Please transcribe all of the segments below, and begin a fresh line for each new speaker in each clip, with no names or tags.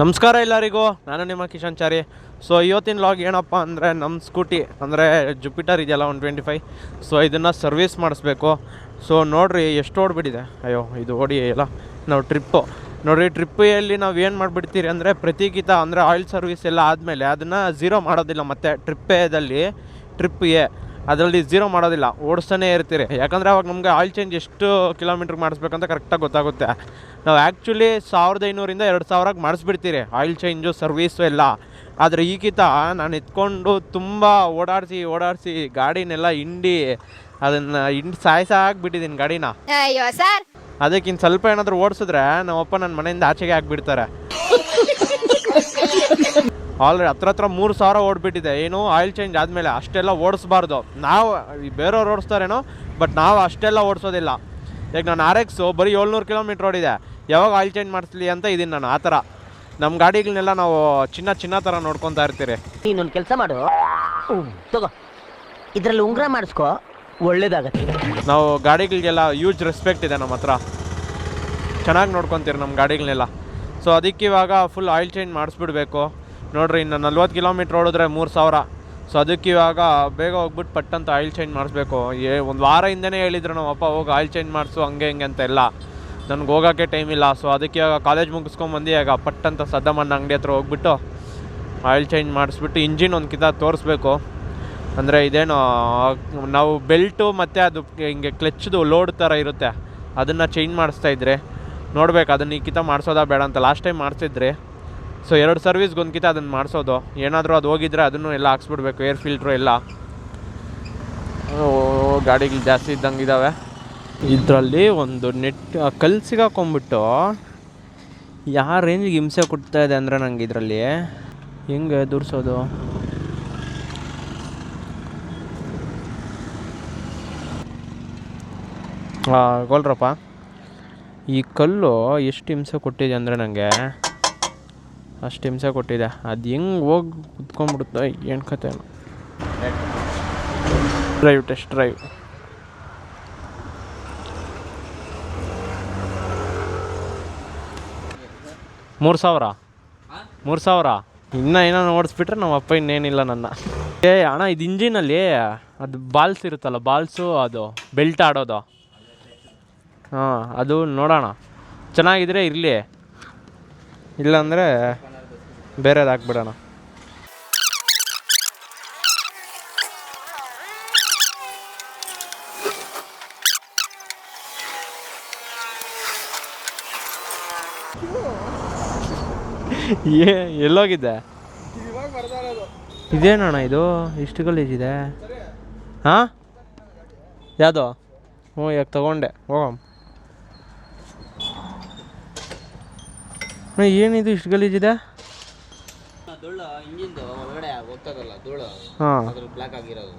ನಮಸ್ಕಾರ ಎಲ್ಲರಿಗೂ, ನಾನು ನಿಮ್ಮ ಕಿಶನ್ ಚಾರಿ. ಸೊ ಇವತ್ತಿನ ಲಾಗ್ ಏನಪ್ಪ ಅಂದರೆ ನಮ್ಮ ಸ್ಕೂಟಿ ಅಂದರೆ ಜುಪಿಟರ್ ಇದೆಯಲ್ಲ 125. ಸೊ ಇದನ್ನು ಸರ್ವಿಸ್ ಮಾಡಿಸ್ಬೇಕು. ಸೊ ನೋಡಿರಿ ಎಷ್ಟು ಓಡಿಬಿಟ್ಟಿದೆ. ಅಯ್ಯೋ ಇದು ಓಡಿ ಇಲ್ಲ. ನಾವು ನೋಡಿರಿ ಟ್ರಿಪ್ಪಲ್ಲಿ ನಾವು ಏನು ಮಾಡಿಬಿಡ್ತೀರಿ ಅಂದರೆ ಪ್ರತಿಗಿಂತ ಅಂದರೆ ಆಯಿಲ್ ಸರ್ವಿಸ್ ಎಲ್ಲ ಆದಮೇಲೆ ಅದನ್ನು ಝೀರೋ ಮಾಡೋದಿಲ್ಲ. ಮತ್ತು ಟ್ರಿಪ್ ಎ ಅದರಲ್ಲಿ ಝೀರೋ ಮಾಡೋದಿಲ್ಲ, ಓಡಿಸ್ತಾನೆ ಇರ್ತೀರಿ. ಯಾಕಂದರೆ ಅವಾಗ ನಮಗೆ ಆಯಿಲ್ ಚೇಂಜ್ ಎಷ್ಟು ಕಿಲೋಮೀಟ್ರ್ ಮಾಡಿಸ್ಬೇಕಂತ ಕರೆಕ್ಟಾಗಿ ಗೊತ್ತಾಗುತ್ತೆ. ನಾವು ಆ್ಯಕ್ಚುಲಿ 1500ರಿಂದ 2000ಕ್ಕೆ ಮಾಡಿಸ್ಬಿಡ್ತೀರಿ ಆಯಿಲ್ ಚೇಂಜು ಸರ್ವೀಸು ಎಲ್ಲ. ಆದರೆ ಈಗಿಂತ ನಾನು ಎತ್ಕೊಂಡು ತುಂಬ ಓಡಾಡಿಸಿ ಗಾಡಿನೆಲ್ಲ ಹಿಂಡಿ ಸಾಯಿಸಾಕ್ಬಿಟ್ಟಿದ್ದೀನಿ ಗಾಡಿನ. ಅದಕ್ಕಿಂತ ಸ್ವಲ್ಪ ಏನಾದರೂ ಓಡಿಸಿದ್ರೆ ನಮ್ಮಪ್ಪ ನನ್ನ ಮನೆಯಿಂದ ಆಚೆಗೆ ಹಾಕ್ಬಿಡ್ತಾರೆ. ಆಲ್ರೆಡಿ ಹತ್ರ 3000 ಓಡಿಬಿಟ್ಟಿದೆ. ಏನು ಆಯಿಲ್ ಚೇಂಜ್ ಆದಮೇಲೆ ಅಷ್ಟೆಲ್ಲ ಓಡಿಸ್ಬಾರ್ದು. ನಾವು ಬೇರೆಯವ್ರು ಓಡಿಸ್ತಾರೇನೋ, ಬಟ್ ನಾವು ಅಷ್ಟೆಲ್ಲ ಓಡಿಸೋದಿಲ್ಲ. ಈಗ ನಾನು RX ಬರೀ 700 ಕಿಲೋಮೀಟ್ರ್ ಓಡಿದೆ. ಯಾವಾಗ ಆಯಿಲ್ ಚೇಂಜ್ ಮಾಡಿಸ್ಲಿ ಅಂತ ಇದೀನಿ ನಾನು. ಆ ಥರ ನಮ್ಮ ಗಾಡಿಗಳನ್ನೆಲ್ಲ ನಾವು ಚಿನ್ನ ಥರ ನೋಡ್ಕೊತಾ ಇರ್ತೀರಿ.
ಇನ್ನೊಂದು ಕೆಲಸ ಮಾಡು, ತಗೋ ಇದರಲ್ಲಿ ಉಂಗುರ ಮಾಡಿಸ್ಕೋ, ಒಳ್ಳೇದಾಗತ್ತೆ.
ನಾವು ಗಾಡಿಗಳಿಗೆಲ್ಲ ಯೂಜ್ ರೆಸ್ಪೆಕ್ಟ್ ಇದೆ ನಮ್ಮ ಹತ್ರ, ಚೆನ್ನಾಗಿ ನೋಡ್ಕೊತೀರಿ ನಮ್ಮ ಗಾಡಿಗಳನ್ನೆಲ್ಲ. ಸೊ ಅದಕ್ಕೆ ಇವಾಗ ಫುಲ್ ಆಯಿಲ್ ಚೇಂಜ್ ಮಾಡಿಸ್ಬಿಡ್ಬೇಕು. ನೋಡಿರಿ, ಇನ್ನು 40 ಕಿಲೋಮೀಟ್ರ್ ಓಡಿದ್ರೆ 3000. ಸೊ ಅದಕ್ಕೆ ಇವಾಗ ಬೇಗ ಹೋಗ್ಬಿಟ್ಟು ಪಟ್ಟಂತ ಆಯಿಲ್ ಚೇಂಜ್ ಮಾಡಿಸ್ಬೇಕು. ಒಂದು ವಾರ ಹಿಂದೆನೇ ಹೇಳಿದ್ರು ನಮ್ಮ ಅಪ್ಪ, ಹೋಗಿ ಆಯಿಲ್ ಚೇಂಜ್ ಮಾಡಿಸು ಹಂಗೆ ಹಿಂಗೆ ಅಂತ ಎಲ್ಲ. ನನಗೆ ಹೋಗೋಕ್ಕೆ ಟೈಮ್ ಇಲ್ಲ. ಸೊ ಅದಕ್ಕೆ ಇವಾಗ ಕಾಲೇಜ್ ಮುಗಿಸ್ಕೊಂಬಂದು ಈಗ ಪಟ್ಟಂತ ಸದ್ದಮ್ಮನ ಅಂಗಡಿ ಹತ್ರ ಹೋಗ್ಬಿಟ್ಟು ಆಯಿಲ್ ಚೇಂಜ್ ಮಾಡಿಸ್ಬಿಟ್ಟು ಇಂಜಿನ್ ಒಂದು ಕಿತ್ತ ತೋರಿಸ್ಬೇಕು. ಅಂದರೆ ಇದೇನು ನಾವು ಬೆಲ್ಟು ಮತ್ತು ಅದು ಹಿಂಗೆ ಕ್ಲಚ್ದು ಲೋಡ್ ಥರ ಇರುತ್ತೆ, ಅದನ್ನು ಚೇಂಜ್ ಮಾಡಿಸ್ತಾಯಿದ್ರೆ ನೋಡ್ಬೇಕು ಅದನ್ನು ಈ ಕಿತ್ತ ಮಾಡಿಸೋದಾ ಬೇಡ ಅಂತ. Last time ಮಾಡಿಸಿದ್ರಿ. ಸೊ 2 ಸರ್ವಿಸ್ಗೆ ಒಂದು ಕಿತ್ತ ಅದನ್ನು ಮಾಡಿಸೋದು. ಏನಾದರೂ ಅದು ಹೋಗಿದ್ರೆ ಅದನ್ನು ಎಲ್ಲ ಹಾಕ್ಸ್ಬಿಡ್ಬೇಕು, ಏರ್ ಫಿಲ್ಟ್ರು ಎಲ್ಲ. ಗಾಡಿಗಳು ಜಾಸ್ತಿ ಇದ್ದಂಗೆ ಇದ್ದಾವೆ. ಇದರಲ್ಲಿ ಒಂದು ಕಲ್ಲು ಸಿಗಾಕೊಂಬಿಟ್ಟು ಯಾವ ರೇಂಜಿಗೆ ಹಿಂಸೆ ಕೊಡ್ತಾ ಇದೆ ಅಂದರೆ ನಂಗೆ ಇದರಲ್ಲಿ ಹೆಂಗೆ ದುರ್ಸೋದು. ಗೋಲ್ರಪ್ಪ, ಈ ಕಲ್ಲು ಎಷ್ಟು ಹಿಂಸೆ ಕೊಟ್ಟಿದೆ ಅಂದರೆ ನನಗೆ ಅಷ್ಟು ಹಿಂಸೆ ಕೊಟ್ಟಿದೆ. ಅದು ಹೆಂಗೆ ಹೋಗಿ ಕುತ್ಕೊಂಡ್ಬಿಡುತ್ತೆ ಏನು ಕತೆ. ಟೆಸ್ಟ್ ಡ್ರೈವ್ $3000 ಇನ್ನೂ ಓಡಿಸ್ಬಿಟ್ರೆ ನಮ್ಮ ಅಪ್ಪ ಇನ್ನೇನಿಲ್ಲ ನನ್ನ. ಅಣ್ಣ ಇದು ಇಂಜಿನಲ್ಲಿ ಅದು ಬಾಲ್ಸ್ ಇರುತ್ತಲ್ಲ, ಬಾಲ್ಸು ಅದು ಬೆಲ್ಟ್ ಆಡೋದು. ಅದು ನೋಡೋಣ, ಚೆನ್ನಾಗಿದ್ರೆ ಇರಲಿ, ಇಲ್ಲಾಂದರೆ ಬೇರೆದು ಹಾಕ್ಬಿಡೋಣ. ಎಲ್ಲೋಗಿದ್ದೆ? ಇದೇನಣ್ಣ ಇದು ಇಷ್ಟು ಗಲೀಜಿದೆ? ಹಾಂ, ಯಾವುದು? ಈಗ ತಗೊಂಡೆ, ಹೋಗಮ್ಮ. ಏನಿದು ಇಷ್ಟು ಗಲೀಜಿದೆ?
ಇಂಜಿನ್ದು ಒಳಗಡೆ ಹೋಗ್ತದಲ್ಲ ಧೂಳು, ಅದ್ರ ಬ್ಲಾಕ್ ಆಗಿರೋದು,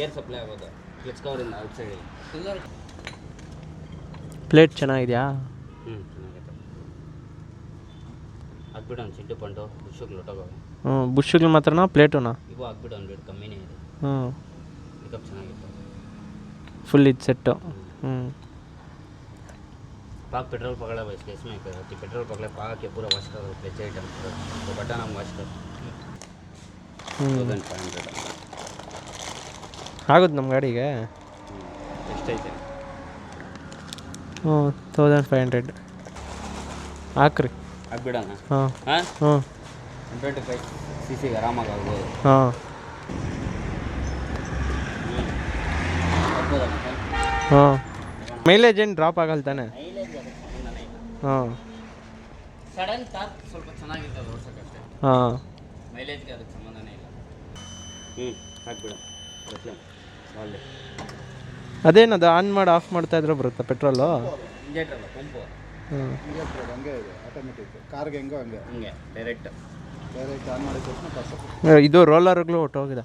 ಏರ್ ಸಪ್ಲೈ ಆಗೋದು ಕ್ಲಚ್ ಕವರಿಂದ ಔಟ್ ಸೈಡ್.
ಪ್ಲೇಟ್ ಚೆನ್ನಾಗಿದೆಯಾ?
ಚೆನ್ನಾಗೈತೆ. ಹಾಕ್ಬಿಟ್ಟು ಒಂದು ಸಿಟ್ಟು ಪಂಟು ಬುಷುಗಳು ಲೊಟ್ಟೋಗವೆ.
ಬುಷುಗಳು ಮಾತ್ರನಾ ಪ್ಲೇಟುನಾ?
ಇವು ಹಾಕ್ಬಿಟ್ಟು ಒಂದು ರೇಟ್ ಕಮ್ಮಿನೇ ಇದೆ. ಪಿಕಪ್ ಚೆನ್ನಾಗಿತ್ತು,
ಫುಲ್ ಇದು ಸೆಟ್ಟು.
पाक पेट्रोल पकड़ा भाई इसके इसमें पेट्रोल पकड़े पाक के पूरा वॉश कर प्लेट आइटम तो बटन हम वॉश कर 1500
ಆಗುತ್ತೆ ನಮ್ಮ ಗಾಡಿಗೆ.
ಎಷ್ಟೈತೆ?
1500 ಹಾಕ್ರಿ.
ಹಾಕ್ಬಿಡೋಣ.
ಹಾಂ
125 cc ಆರಾಮಾಗಿ ಆಗ್ಬೋದು.
ಮೈಲೇಜ್ ಏನು ಡ್ರಾಪ್ ಆಗಲ್ಲ ತಾನೆ?
ಸಡನ್ ಟಾರ್ಕ್ ಸ್ವಲ್ಪ ಚೆನ್ನಾಗಿರ್ತದೆ ಓಡಿಸೋಕ್ಕಷ್ಟೇ. ಮೈಲೇಜ್ಗೆ ಅದಕ್ಕೆ ಸಂಬಂಧನೇ ಇಲ್ಲ. ಹಾಕ್ಬಿಡು.
ಅದೇನದು ಆನ್ ಮಾಡಿ ಆಫ್ ಮಾಡ್ತಾ ಇದ್ರೆ ಬರುತ್ತಾ ಪೆಟ್ರೋಲು?
ಇಂಜೆಕ್ಟರ್ ಪಂಪು
ಹಂಗೆ ಇದೆ, ಆಟೋಮೆಟಿಕ್. ಕಾರ್ಗೆ ಹೆಂಗೋ ಹಂಗೆ
ಡೈರೆಕ್ಟ್
ಆನ್ ಮಾಡಿದ ತಕ್ಷಣ
ಇದು ರೋಲರ್ಗಳು ಹೊಟ್ಟೋಗಿದೆ.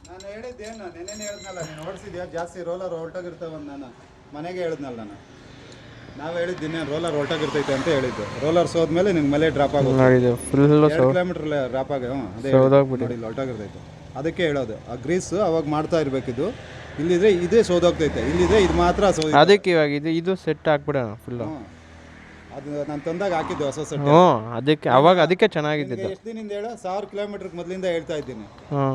ನಾನು ಹೇಳಿದ್ದೇನು ನೆನ್ನೆ ಹೇಳಿದ್ನಲ್ಲ, ನೀನು ಓಡಿಸಿದ್ಯಾ ಜಾಸ್ತಿ ರೋಲರ್ ಹೊರಟೋಗಿರ್ತವೆ. ನಾನು ಮನೆಗೆ ಹೇಳಿದ್ನಲ್ಲ, ನಾವು ಹೇಳಿದ್ದೀನಿ ರೋಲರ್ ಹೊರಟೋಗಿರ್ತೈತೆ ಅಂತ ಹೇಳಿದ್ದು. ರೋಲರ್ ಸೋದ್ಮೇಲೆ ನಿನ್ನ ಮೇಲೆ ಡ್ರಾಪ್ ಆಗೋದು, 2 ಕಿಲೋಮೀಟ್ರ್ ಡ್ರಾಪ್ ಆಗ ಅದೇ ಹೊರಟೋಗಿರ್ತೈತೆ. ಅದಕ್ಕೆ ಹೇಳೋದು, ಆ ಗ್ರೀಸು ಅವಾಗ ಮಾಡ್ತಾ ಇರಬೇಕಿದ್ದು. ಇಲ್ಲಿದ್ರೆ ಇದೇ ಸೋದೋಗ್ತೈತೆ, ಇಲ್ಲಿದ್ರೆ ಇದು ಮಾತ್ರ ಸೋದ.
ಅದಕ್ಕೆ ಇವಾಗ ಇದು ಸೆಟ್ ಹಾಕ್ಬಿಡೋಣ ಫುಲ್ಲು.
ಅದು ನಾನು ತಂದಾಗ ಹಾಕಿದ್ದೆ ಹೊಸ ಸೆಟ್.
ಹ್ಞೂ ಅದಕ್ಕೆ ಚೆನ್ನಾಗಿದ್ದಿದ್ದು.
ಎಷ್ಟು ದಿನದಿಂದ ಹೇಳು, 1000 ಕಿಲೋಮೀಟ್ರ್ ಮೊದಲಿಂದ ಹೇಳ್ತಾ ಇದ್ದೀನಿ.
ಹ್ಞೂ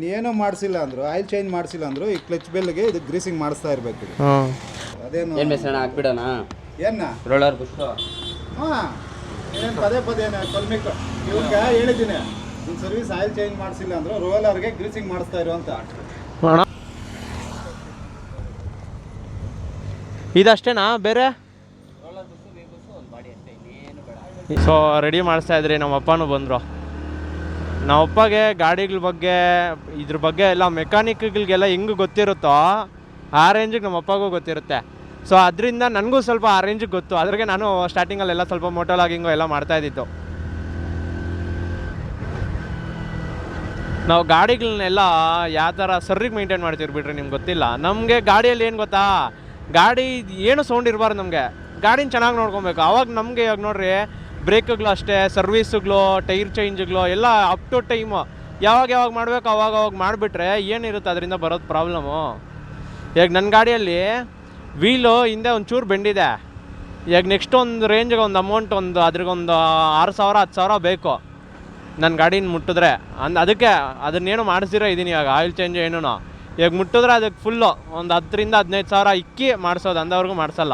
ನೀನು ಮಾಡಿಸಿಲ್ಲ ಅಂದರು, ಆಯಿಲ್ ಚೇಂಜ್ ಮಾಡಿಸಿಲ್ಲ ಅಂದರು, ಈ ಕ್ಲಚ್ ಬೆಲ್ಗೆ ಇದು ಗ್ರೀಸಿಂಗ್ ಮಾಡಿಸ್ತಾ ಇರಬೇಕು. ಅದೇನು
ಏನು ಮೆಸೇಜ್ ಹಾಕ್ಬಿಡೋಣ
ಏನ
ರೋಲರ್ ಬುಷ್.
ಹಾಂ ಏನು ಪದೇ ಕಲ್ಮಿಕ್ ಇವಾಗ ಹೇಳಿದ್ದೀನಿ, ನಿಮ್ಮ ಸರ್ವಿಸ್ ಆಯಿಲ್ ಚೇಂಜ್ ಮಾಡಿಸಿಲ್ಲ ಅಂದರು, ರೋಲರ್ಗೆ ಗ್ರೀಸಿಂಗ್ ಮಾಡಿಸ್ತಾ ಇರೋ ಅಂತ.
ಇದಷ್ಟೇನಾ ಬೇರೆ?
ರೋಲರ್ ಬುಷ್ ಒಂದು ಬಾಡಿ ಅಷ್ಟೇ, ಇನ್ನೇನು ಬೇಡ.
ಸೊ ರೆಡಿ ಮಾಡಿಸ್ತಾ ಇದ್ರಿ, ನಮ್ಮ ಅಪ್ಪನೂ ಬಂದರು. ನಮ್ಮಪ್ಪಗೆ ಗಾಡಿಗಳ ಬಗ್ಗೆ ಇದ್ರ ಬಗ್ಗೆ ಎಲ್ಲ ಮೆಕ್ಯಾನಿಕ್ಗಳಿಗೆಲ್ಲ ಹೆಂಗೆ ಗೊತ್ತಿರುತ್ತೋ ಆ ರೇಂಜಿಗೆ ನಮ್ಮ ಅಪ್ಪಗೂ ಗೊತ್ತಿರುತ್ತೆ. ಸೊ ಅದರಿಂದ ನನಗೂ ಸ್ವಲ್ಪ ಆ ರೇಂಜಿಗೆ ಗೊತ್ತು. ಅದ್ರಾಗೆ ನಾನು ಸ್ಟಾರ್ಟಿಂಗಲ್ಲೆಲ್ಲ ಸ್ವಲ್ಪ ಮೋಟೋ ಲಾಗಿಂಗು ಎಲ್ಲ ಮಾಡ್ತಾಯಿದ್ದಿತ್ತು. ನಾವು ಗಾಡಿಗಳನ್ನೆಲ್ಲ ಯಾವ ಥರ ಸರ್ರಿಗೆ ಮೇಂಟೈನ್ ಮಾಡ್ತೀವಿ ಬಿಡ್ರಿ, ನಿಮ್ಗೆ ಗೊತ್ತಿಲ್ಲ. ನಮಗೆ ಗಾಡಿಯಲ್ಲಿ ಏನು ಗೊತ್ತಾ, ಗಾಡಿ ಏನು ಸೌಂಡ್ ಇರಬಾರ್ದು. ನಮಗೆ ಗಾಡಿನ ಚೆನ್ನಾಗಿ ನೋಡ್ಕೊಬೇಕು. ಆವಾಗ ನಮಗೆ ಇವಾಗ ನೋಡ್ರಿ, ಬ್ರೇಕ್ಗಳು ಅಷ್ಟೇ, ಸರ್ವೀಸುಗಳು, ಟೈರ್ ಚೇಂಜ್ಗಳು ಎಲ್ಲ ಅಪ್ ಟು ಟೈಮು ಯಾವಾಗ ಮಾಡಬೇಕು ಅವಾಗ ಮಾಡಿಬಿಟ್ರೆ ಏನಿರುತ್ತೆ ಅದರಿಂದ ಬರೋದು ಪ್ರಾಬ್ಲಮ್ಮು. ಈಗ ನನ್ನ ಗಾಡಿಯಲ್ಲಿ ವೀಲು ಹಿಂದೆ ಒಂಚೂರು ಬೆಂಡಿದೆ. ಈಗ ನೆಕ್ಸ್ಟ್ ಒಂದು ರೇಂಜ್ಗೆ ಒಂದು ಅಮೌಂಟ್ ಅದ್ರಿಗೊಂದು 6000 10,000 ಬೇಕು ನನ್ನ ಗಾಡಿನ ಮುಟ್ಟಿದ್ರೆ. ಅದಕ್ಕೆ ಅದನ್ನೇನು ಮಾಡಿಸಿರೋ ಇದ್ದೀನಿ ಇವಾಗ, ಆಯಿಲ್ ಚೇಂಜ್ ಏನೂ. ಈಗ ಮುಟ್ಟಿದ್ರೆ ಅದಕ್ಕೆ ಫುಲ್ಲು ಒಂದು 10,000 to 15,000 ಇಕ್ಕಿ ಮಾಡಿಸೋದು, ಅಂದವ್ರಿಗೂ ಮಾಡಿಸಲ್ಲ.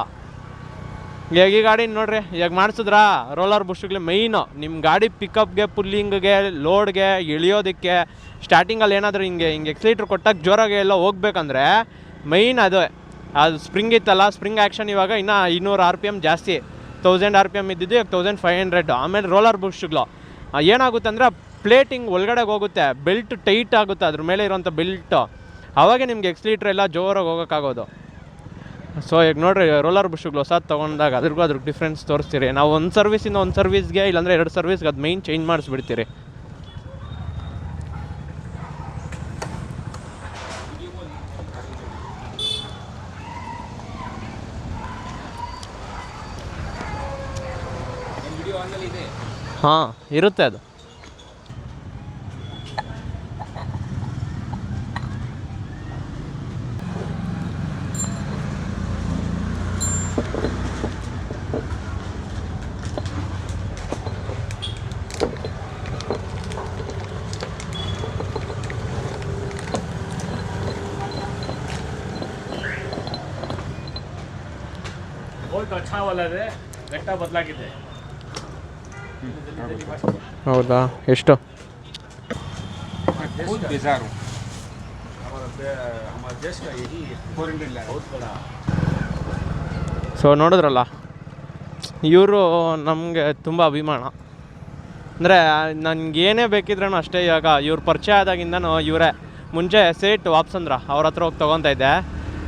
ಈಗ ಈ ಗಾಡಿ ನೋಡ್ರಿ, ಈಗ ಮಾಡಿಸಿದ್ರಾ ರೋಲರ್ ಬುಷ್ಗಳು ಮೈನು ನಿಮ್ಮ ಗಾಡಿ ಪಿಕಪ್ಗೆ, ಪುಲ್ಲಿಂಗ್ಗೆ, ಲೋಡ್ಗೆ, ಇಳಿಯೋದಕ್ಕೆ, ಸ್ಟಾರ್ಟಿಂಗಲ್ಲಿ ಏನಾದರೂ ಹಿಂಗೆ ಎಕ್ಸ್ಲೀಟ್ರ್ ಕೊಟ್ಟಾಗ ಜೋರಾಗಿ ಎಲ್ಲ ಹೋಗ್ಬೇಕಂದ್ರೆ ಮೈನ್ ಅದು ಸ್ಪ್ರಿಂಗ್ ಇತ್ತಲ್ಲ, ಸ್ಪ್ರಿಂಗ್ ಆ್ಯಕ್ಷನ್ ಇವಾಗ ಇನ್ನೂ 200 RPM ಜಾಸ್ತಿ. 1000 RPM ಇದ್ದಿದ್ದು ಈಗ 1500. ಆಮೇಲೆ ರೋಲರ್ ಬುಷ್ಗಳು ಏನಾಗುತ್ತೆ ಅಂದರೆ ಪ್ಲೇಟಿಂಗ್ ಒಳಗಡೆಗೆ ಹೋಗುತ್ತೆ, ಬೆಲ್ಟ್ ಟೈಟ್ ಆಗುತ್ತೆ ಅದ್ರ ಮೇಲೆ ಇರೋಂಥ ಬೆಲ್ಟು. ಆವಾಗ ನಿಮ್ಗೆ ಎಕ್ಸ್ಲೀಟ್ರ್ ಎಲ್ಲ ಜೋರಾಗಿ ಹೋಗೋಕ್ಕಾಗೋದು. ಸೊ ಈಗ ನೋಡಿರಿ, ರೋಲರ್ ಬುಷ್ಗಳು ಹೊಸದು ತೊಗೊಂಡಾಗ ಅದ್ರಿಗೆ ಡಿಫ್ರೆನ್ಸ್ ತೋರಿಸ್ತೀರಿ. ನಾವು ಒಂದು ಸರ್ವಿಸಿಂದ ಒಂದು ಸರ್ವಿಸ್ಗೆ, ಇಲ್ಲಾಂದರೆ 2 ಸರ್ವಿಸ್ಗೆ ಅದು ಮೈನ್ ಚೇಂಜ್ ಮಾಡಿಸ್ಬಿಡ್ತೀರಿ. ಹಾಂ ಇರುತ್ತೆ ಅದು.
अच्छा वाला है, ಗಟ್ಟ ಬದಲಾಗಿದೆ.
ಹೌದಾ, ಎಷ್ಟು?
बहुत बेजार हूँ, हमारे देश का यही 400 लाख बहुत बड़ा.
ಸೊ ನೋಡಿದ್ರಲ್ಲ, ಇವರು ನಮಗೆ ತುಂಬ ಅಭಿಮಾನ. ಅಂದರೆ ನನಗೇನೇ ಬೇಕಿದ್ರೂ ಅಷ್ಟೇ. ಇವಾಗ ಇವ್ರು ಪರಿಚಯ ಆದಾಗಿಂದನೂ ಇವರೇ. ಮುಂಚೆ ಸೇಟ್ ವಾಪ್ಸಂದ್ರ ಅವ್ರ ಹತ್ರ ಹೋಗಿ ತೊಗೊತಾ ಇದ್ದೆ,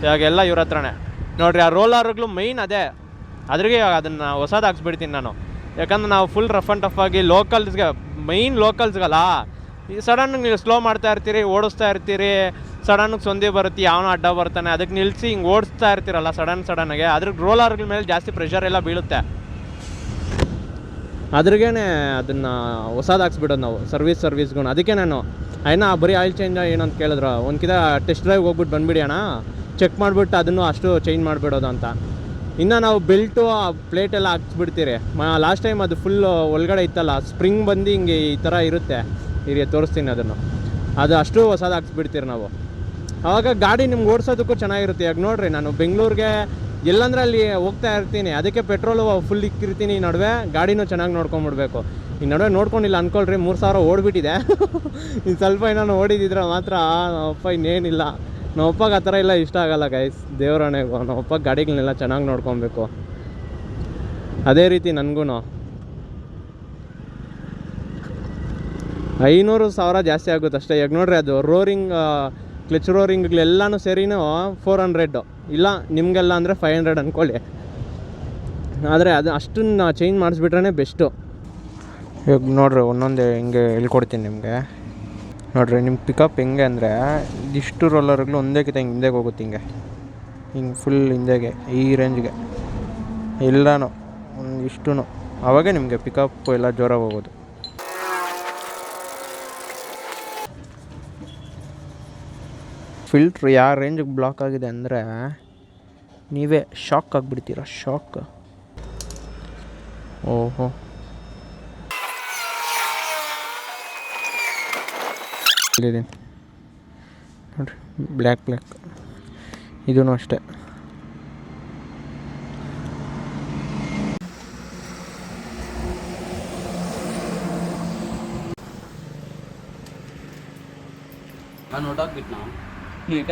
ಇವಾಗೆಲ್ಲ ಇವ್ರ ಹತ್ರನೇ. ನೋಡಿರಿ, ಆ ರೋಲರ್ಗಳು ಮೈನ್ ಅದೇ. ಅದ್ರಿಗೆ ಅದನ್ನು ಹೊಸದು ಹಾಕ್ಸ್ಬಿಡ್ತೀನಿ ನಾನು. ಯಾಕಂದ್ರೆ ನಾವು ಫುಲ್ ರಫ್ ಆ್ಯಂಡ್ ಟಫ್ ಆಗಿ ಲೋಕಲ್ಸ್ಗಲ್ಲ, ಈ ಸಡನ್ನಾಗಿ ನೀವು ಸ್ಲೋ ಮಾಡ್ತಾ ಇರ್ತೀರಿ, ಓಡಿಸ್ತಾ ಇರ್ತೀರಿ, ಸಡನ್ನಾಗಿ ಸಂಧಿ ಬರುತ್ತೆ, ಯಾವನೋ ಅಡ್ಡ ಬರ್ತಾನೆ, ಅದಕ್ಕೆ ನಿಲ್ಲಿಸಿ ಹಿಂಗೆ ಓಡಿಸ್ತಾ ಇರ್ತೀರಲ್ಲ ಸಡನ್ನಾಗೆ, ಅದ್ರಿಗೆ ರೋಲರ್ಗಳ ಮೇಲೆ ಜಾಸ್ತಿ ಪ್ರೆಷರ್ ಎಲ್ಲ ಬೀಳುತ್ತೆ. ಅದ್ರಿಗೇ ಅದನ್ನು ಹೊಸದು ಹಾಕ್ಸ್ಬಿಡೋದು ನಾವು ಸರ್ವಿಸ್ಗಳು. ಅದಕ್ಕೆ ನಾನು ಬರೀ ಆಯಿಲ್ ಚೇಂಜ್ ಏನಂತ ಕೇಳಿದ್ರು, ಒಂದ್ಕಿದ ಟೆಸ್ಟ್ ಡ್ರೈವ್ ಹೋಗ್ಬಿಟ್ಟು ಬಂದುಬಿಡಿ ಅಣ್ಣ, ಚೆಕ್ ಮಾಡಿಬಿಟ್ಟು ಅದನ್ನು ಅಷ್ಟು ಚೇಂಜ್ ಮಾಡಿಬಿಡೋದು ಅಂತ. ಇನ್ನು ನಾವು ಬೆಲ್ಟು ಪ್ಲೇಟೆಲ್ಲ ಹಾಕ್ಸ್ಬಿಡ್ತೀರಿ. ಲಾಸ್ಟ್ ಟೈಮ್ ಅದು ಫುಲ್ ಒಳಗಡೆ ಇತ್ತಲ್ಲ, ಸ್ಪ್ರಿಂಗ್ ಬಂದು ಹಿಂಗೆ ಈ ಥರ ಇರುತ್ತೆ, ಹೀಗೆ ತೋರಿಸ್ತೀನಿ ಅದನ್ನು. ಅದು ಅಷ್ಟು ಹೊಸದು ಹಾಕ್ಸ್ಬಿಡ್ತೀರಿ ನಾವು. ಆವಾಗ ಗಾಡಿ ನಿಮ್ಗೆ ಓಡಿಸೋದಕ್ಕೂ ಚೆನ್ನಾಗಿರುತ್ತೆ. ಈಗ ನೋಡಿರಿ, ನಾನು ಬೆಂಗಳೂರಿಗೆ ಎಲ್ಲಂದ್ರೆ ಅಲ್ಲಿ ಹೋಗ್ತಾ ಇರ್ತೀನಿ, ಅದಕ್ಕೆ ಪೆಟ್ರೋಲು ಫುಲ್ ಇಕ್ಕಿರ್ತೀನಿ. ಈ ನಡುವೆ ಗಾಡಿನೂ ಚೆನ್ನಾಗಿ ನೋಡ್ಕೊಂಬಿಡ್ಬೇಕು. ಈ ನಡುವೆ ನೋಡ್ಕೊಂಡಿಲ್ಲ ಅಂದ್ಕೊಳ್ರಿ, 3000 ಓಡಿಬಿಟ್ಟಿದೆ. ಇನ್ನು ಸ್ವಲ್ಪ ಏನಾನು ಓಡಿದಿದ್ರೆ ಮಾತ್ರ ನಮ್ಮಪ್ಪ ಇನ್ನೇನಿಲ್ಲ. ನಮ್ಮಪ್ಪಗೆ ಆ ಥರ ಎಲ್ಲ ಇಷ್ಟ ಆಗಲ್ಲ ಗೈಸ್, ದೇವರಾಣೆಗೂ. ನಮ್ಮಪ್ಪ ಗಾಡಿಗಳನ್ನೆಲ್ಲ ಚೆನ್ನಾಗಿ ನೋಡ್ಕೊಬೇಕು. ಅದೇ ರೀತಿ ನನಗೂ 500,000 ಜಾಸ್ತಿ ಆಗುತ್ತೆ ಅಷ್ಟೇ. ಈಗ ನೋಡ್ರಿ, ಅದು ರೋರಿಂಗ್, ಕ್ಲಚ್ ರೋರಿಂಗ್ಗಳೆಲ್ಲನೂ ಸೇರಿನೂ 400. ಇಲ್ಲ ನಿಮಗೆಲ್ಲ ಅಂದರೆ 500 ಅಂದ್ಕೊಳ್ಳಿ. ಆದರೆ ಅದು ಅಷ್ಟನ್ನು ಚೇಂಜ್ ಮಾಡಿಸ್ಬಿಟ್ರೆ ಬೆಸ್ಟು. ಈಗ ನೋಡ್ರಿ, ಒಂದೊಂದೇ ಹಿಂಗೆ ಹೇಳ್ಕೊಡ್ತೀನಿ ನಿಮಗೆ. ನೋಡಿರಿ, ನಿಮ್ಮ ಪಿಕಪ್ ಹೆಂಗೆ ಅಂದರೆ, ಇಷ್ಟು ರೋಲರ್ಗಳು ಒಂದೇಕಿತ ಹಿಂಗೆ ಹೋಗುತ್ತೆ, ಹಿಂಗೆ ಫುಲ್ ಹಿಂದೆಗೆ ಈ ರೇಂಜ್ಗೆ ಎಲ್ಲನೂ ಇಷ್ಟೂ. ಆವಾಗೇ ನಿಮಗೆ ಪಿಕಪ್ ಎಲ್ಲ ಜೋರಾಗಿ ಹೋಗೋದು. ಫಿಲ್ಟ್ರ್ ಯಾವ ರೇಂಜಿಗೆ ಬ್ಲಾಕ್ ಆಗಿದೆ ಅಂದರೆ, ನೀವೇ ಶಾಕ್ ಆಗಿಬಿಡ್ತೀರಾ, ಶಾಕ್. ಓಹೋ, ಇಲ್ಲಿದ್ದೀನಿ ನೋಡಿರಿ, ಬ್ಲ್ಯಾಕ್ ಇದೂ ಅಷ್ಟೇ.
ನಾನು ಹೊಟ್ಟೋಗ್ಬಿಟ್ಟು ನಾವು ಈಗ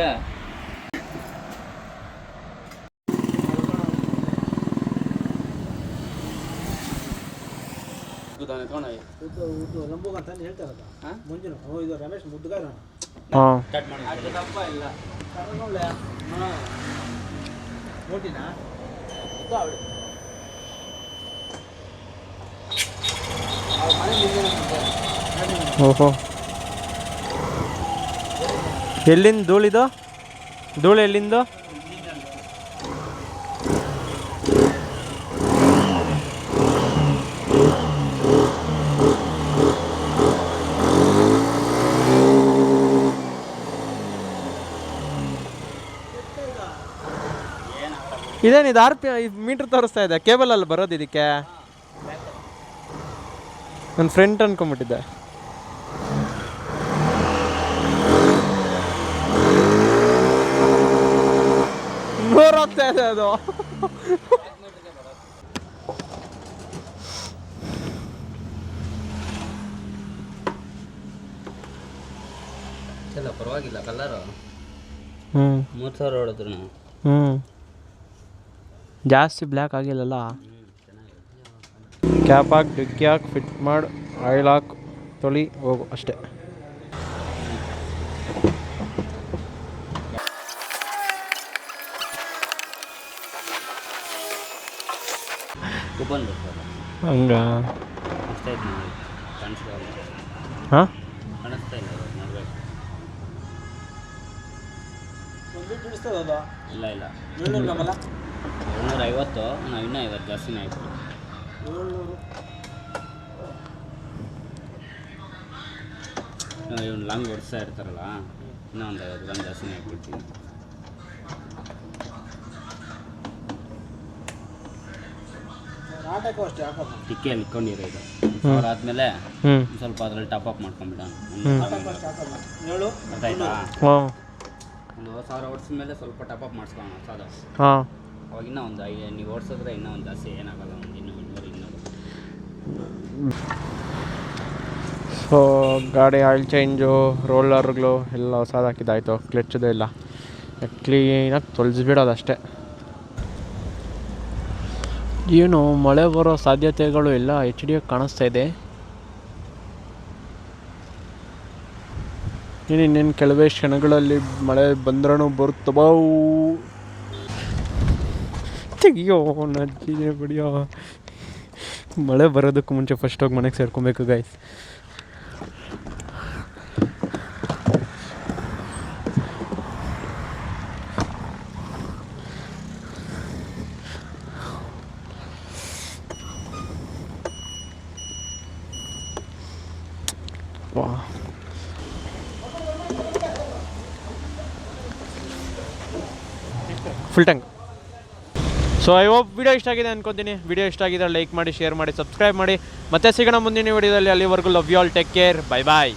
ಹಾಂ, ಓಹೋ, ಎಲ್ಲಿಂದ ಧೂಳಿದು? ಧೂಳು ಎಲ್ಲಿಂದು? ಇದೇನಿದು ಮೀಟ್ರ್ ತೋರಿಸ್ತಾ ಇದೆ, ಕೇಬಲ್ ಅಲ್ಲಿ ಬರೋದು ಇದಕ್ಕೆ? ನನ್ನ ಫ್ರೆಂಡ್ ಅನ್ಕೊಂಬಿಟ್ಟಿದ್ದೆ. ಹೋಗ್ತಾ ಇದೆ ಅದು.
ಇಲ್ಲ ಪರವಾಗಿಲ್ಲ, ಕಲರು 3000 ಹೊಡೆದ್ರು ನಾವು.
ಜಾಸ್ತಿ ಬ್ಲ್ಯಾಕ್ ಆಗಿಲ್ಲಲ್ಲ. ಕ್ಯಾಪ್ ಹಾಕಿ, ಡಿಕ್ಕಿ ಹಾಕಿ, ಫಿಟ್ ಮಾಡಿ, ಆಯಿಲ್ ಹಾಕಿ, ತೊಳಿ, ಹೋಗು ಅಷ್ಟೇ.
ಕೂಪನ್ ಬರ್ತದೆ
ಹಂಗ
ಅಷ್ಟೇ ಐತೆ ನೋಡಿ, ಕಾಣಿಸ್ತಾ
ಹಾಂ,
ಕಾಣಿಸ್ತಾ ಇಲ್ಲ ನೋಡ್ಬೇಕು. ಇಲ್ಲ 750, ನಾವು ಇನ್ನೂ 50 ಜಾಸ್ತಿನೇ ಆಯಿತು. ಇವನು ಲಾಂಗ್ ಓಡಿಸ್ತಾ ಇರ್ತಾರಲ್ಲ, ಇನ್ನೂ ಒಂದು 50 ಗ್ರಾಮ್ ಜಾಸ್ತಿನೇ ಹಾಕ್ಬಿಡ್ತೀನಿ. ಟಿಕ್ಕಿಯಲ್ಲಿ ಇಟ್ಕೊಂಡಿರೋ ಇದು ಆದಮೇಲೆ ಸ್ವಲ್ಪ ಅದರಲ್ಲಿ ಟಾಪ್ ಅಪ್ ಮಾಡ್ಕೊಂಬಿಡೋಣ. ಅರ್ಥ ಆಯ್ತಾ? ಒಂದು 1000 ಓಡಿಸಿದ ಮೇಲೆ ಸ್ವಲ್ಪ ಟಾಪ್ ಅಪ್ ಮಾಡಿಸ್ಕೊಳ್ಳೋಣ ಹೊಸದು. ಅವಾಗ ಇನ್ನೂ ಒಂದು ನೀವು ಓಡಿಸಿದ್ರೆ ಇನ್ನೂ ಒಂದು ಜಾಸ್ತಿ ಏನಾಗಲ್ಲ, ಒಂದು ಇನ್ನೂರು.
ಸೊ ಗಾಡಿ ಆಯಿಲ್ ಚೇಂಜು, ರೋಲರ್ಗಳು ಎಲ್ಲ ಹೊಸದು ಹಾಕಿದ್ದಾಯಿತು, ಕ್ಲಚ್ದು ಎಲ್ಲ ಕ್ಲೀನಾಗಿ ತೊಳೆಸ್ಬಿಡೋದು ಅಷ್ಟೇ. ಏನು ಮಳೆ ಬರೋ ಸಾಧ್ಯತೆಗಳು ಎಲ್ಲ HD ಕಾಣಿಸ್ತಾ ಇದೆ. ಇನ್ನೇನು ಕೆಲವೇ ಕ್ಷಣಗಳಲ್ಲಿ ಮಳೆ ಬಂದ್ರೂ ಬರುತ್ತಬಾವು. ತೆಗಿಯೋ ನಜ್ಜಿದೆ ಬಿಡಿಯೋ. ಮಳೆ ಬರೋದಕ್ಕೂ ಮುಂಚೆ ಫಸ್ಟ್ ಹೋಗಿ ಮನೆಗೆ ಸೇರ್ಕೊಬೇಕು guys. Full tank. So I hope video ಇಷ್ಟ ಆಗಿದೆ ಅನ್ಕೊತೀನಿ. ವಿಡಿಯೋ ಇಷ್ಟ ಆಗಿದ್ರೆ ಲೈಕ್ ಮಾಡಿ, ಶೇರ್ ಮಾಡಿ, ಸಬ್ಸ್ಕ್ರೈಬ್ ಮಾಡಿ. ಮತ್ತೆ ಸಿಗೋಣ ಮುಂದಿನ ವಿಡಿಯೋದಲ್ಲಿ. ಅಲ್ಲಿವರೆಗೂ love you all, take care, bye bye.